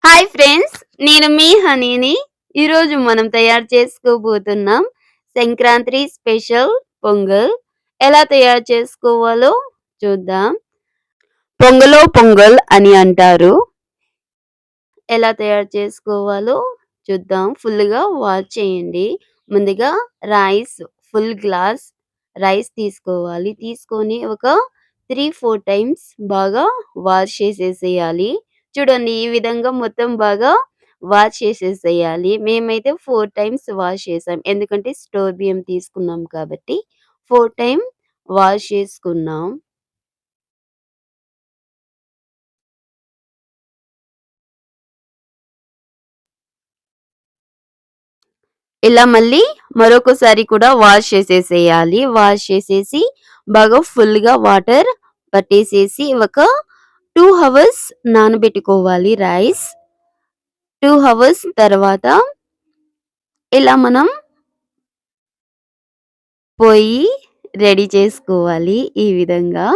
Hi friends, నేను మీ హనీని. ఈరోజు మనం తయారు చేసుకోబోతున్నాం సంక్రాంతి స్పెషల్ పొంగల్. ఎలా తయారు చేసుకోవాలో చూద్దాం. పొంగలో పొంగల్ అని అంటారు. ఎలా తయారు చేసుకోవాలో చూద్దాం. ఫుల్‌గా వాష్ చేయండి. ముందుగా రైస్ ఫుల్ గ్లాస్ రైస్ తీసుకోవాలి. తీసుకొని ఒక 3, 4 టైమ్స్ బాగా వాష్ చేసేసేయాలి. చూడండి ఈ విధంగా మొత్తం బాగా వాష్ చేసేసేయాలి. మేమైతే 4 టైమ్స్ వాష్ చేసాం. ఎందుకంటే స్టోర్ బియ్యం తీసుకున్నాం కాబట్టి 4 టైమ్ వాష్ చేసుకున్నాం. ఇలా మళ్ళీ మరొకసారి కూడా వాష్ చేసేసేయాలి. వాష్ చేసేసి బాగా ఫుల్‌గా వాటర్ పట్టేసేసి ఒక 2 హవర్స్ నానబెట్టుకోవాలి రైస్. 2 హవర్స్ తర్వాత ఇలా మనం పొయ్యి రెడీ చేసుకోవాలి. ఈ విధంగా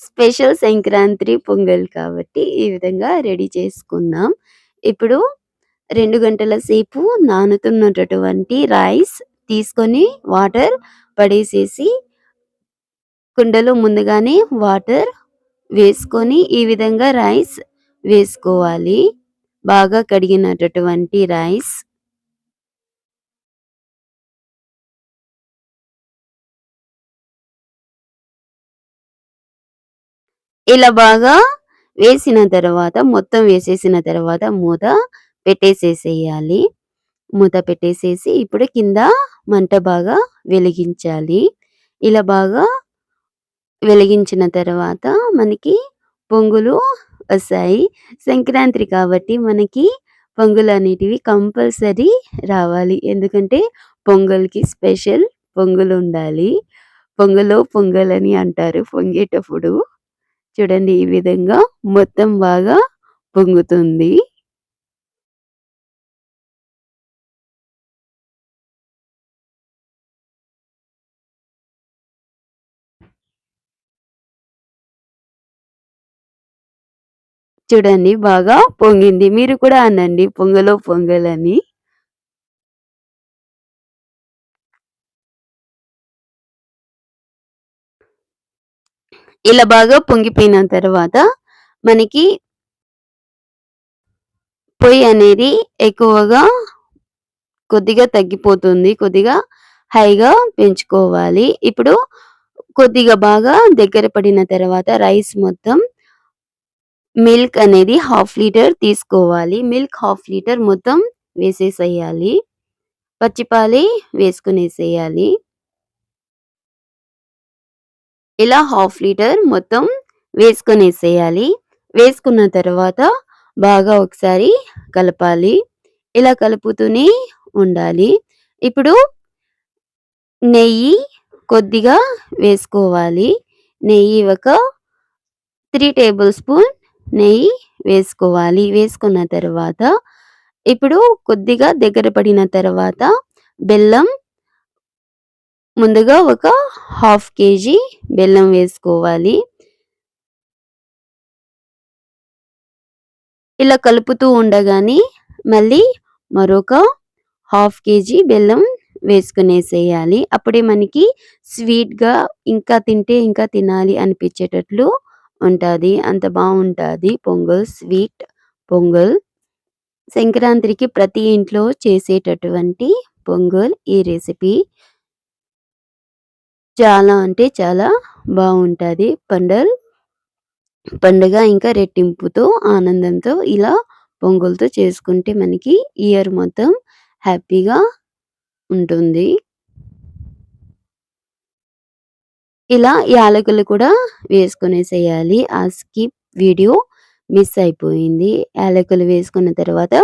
స్పెషల్ సంక్రాంతి పొంగల్ కాబట్టి ఈ విధంగా రెడీ చేసుకుందాం. ఇప్పుడు 2 గంటల సేపు నానుతున్నటటువంటి రైస్ తీసుకొని వాటర్ పడేసేసి కుండలో ముందుగానే వాటర్ వేసుకొని ఈ విధంగా రైస్ వేసుకోవాలి. బాగా కడిగినటటువంటి రైస్. ఇలా బాగా వేసిన తర్వాత మొత్తం వేసేసిన తర్వాత మూత పెట్టేసేసేయాలి. మూత పెట్టేసేసి ఇప్పుడు కింద మంట బాగా వెలిగించాలి. ఇలా బాగా వెలిగించిన తర్వాత మనకి పొంగులు వస్తాయి. సంక్రాంతి కాబట్టి మనకి పొంగులనేటివి కంపల్సరీ రావాలి. ఎందుకంటే పొంగల్‌కి స్పెషల్ పొంగులుండాలి. పొంగలో పొంగలని అంటారు పొంగేటప్పుడు. చూడండి ఈ విధంగా మొత్తం బాగా పొంగుతుంది. చూడండి బాగా పొంగింది. మీరు కూడా అనండి పొంగలో పొంగలని. ఇలా బాగా పొంగిపోయిన తర్వాత మనకి పొయ్యి అనేది ఎక్కువగా కొద్దిగా తగ్గిపోతుంది. కొద్దిగా హైగా పెంచుకోవాలి. ఇప్పుడు కొద్దిగా బాగా దగ్గర పడిన తర్వాత రైస్ మొత్తం మిల్క్ అనేది హాఫ్ లీటర్ తీసుకోవాలి. మిల్క్ హాఫ్ లీటర్ మొత్తం వేసేసేయాలి. పచ్చిపాలే వేసుకునేసేయాలి. ఇలా హాఫ్ లీటర్ మొత్తం వేసుకొనేసేయాలి. వేసుకున్న తర్వాత బాగా ఒకసారి కలపాలి. ఇలా కలుపుతూనే ఉండాలి. ఇప్పుడు నెయ్యి కొద్దిగా వేసుకోవాలి. నెయ్యి ఒక 3 టేబుల్ స్పూన్ నెయ్యి వేసుకోవాలి. వేసుకున్న తర్వాత ఇప్పుడు కొద్దిగా దగ్గర పడిన తర్వాత బెల్లం ముందుగా ఒక హాఫ్ కేజీ బెల్లం వేసుకోవాలి. ఇలా కలుపుతూ ఉండగానే మళ్ళీ మరొక హాఫ్ కేజీ బెల్లం వేసుకునేసేయాలి. అప్పుడే మనకి స్వీట్‌గా ఇంకా తింటే ఇంకా తినాలి అనిపించేటట్లు ఉంటాది. అంత బావుంటాది పొంగల్, స్వీట్ పొంగల్. సంక్రాంతికి ప్రతి ఇంట్లో చేసేటటువంటి పొంగల్ ఈ రెసిపీ. చాలా అంటే చాలా బావుంటాది. పండగ ఇంకా రెట్టింపుతో, ఆనందంతో ఇలా పొంగల్‌తో చేసుకుంటే మనకి ఇయర్ మొత్తం హ్యాపీగా ఉంటుంది. ఇలా యాలకులు కూడా వేసుకొనేసేయాలి. ఆ స్కిప్ వీడియో మిస్ అయిపోయింది. యాలకులు వేసుకున్న తర్వాత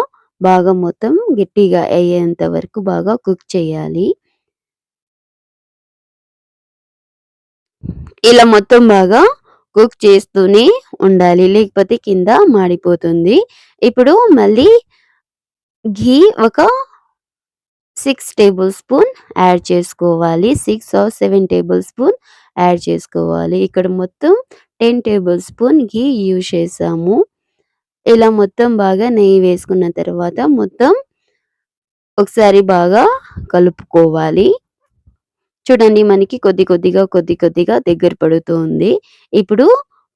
బాగా మొత్తం గట్టిగా అయ్యేంత వరకు బాగా కుక్ చేయాలి. ఇలా మొత్తం బాగా కుక్ చేస్తూనే ఉండాలి. లేకపోతే కింద మాడిపోతుంది. ఇప్పుడు మళ్ళీ ఘీ ఒక 6 టేబుల్ స్పూన్ యాడ్ చేసుకోవాలి. 6 ఆర్ 7 టేబుల్ స్పూన్ యాడ్ చేసుకోవాలి. ఇక్కడ మొత్తం 10 టేబుల్ స్పూన్ ఘీ యూజ్ చేశాము. ఇలా మొత్తం బాగా నెయ్యి వేసుకున్న తర్వాత మొత్తం ఒకసారి బాగా కలుపుకోవాలి. చూడండి మనకి కొద్ది కొద్దిగా దగ్గర పడుతూ ఉంది. ఇప్పుడు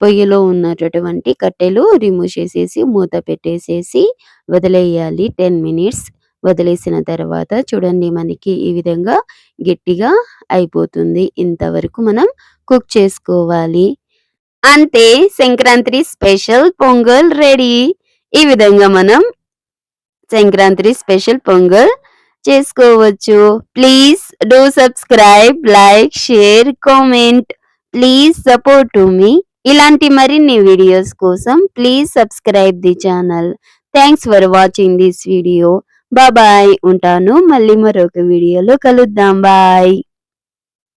పొయ్యిలో ఉన్నటటువంటి కట్టెలు రిమూవ్ చేసేసి మూత పెట్టేసేసి వదిలేయాలి 10 మినిట్స్. వదిలేసిన తర్వాత చూడండి మనకి ఈ విధంగా గట్టిగా అయిపోతుంది. ఇంతవరకు మనం కుక్ చేసుకోవాలి. అంతే, సంక్రాంతి స్పెషల్ పొంగల్ రెడీ. ఈ విధంగా మనం సంక్రాంతి స్పెషల్ పొంగల్ చేసుకోవచ్చు. Please do subscribe, like, share, comment. Please support to me. ఇలాంటి మరిన్ని వీడియోస్ కోసం please subscribe the channel. Thanks for watching this video. Bye. ఉంటాను. మళ్ళీ మరొక వీడియోలో కలుద్దాం. బాయ్.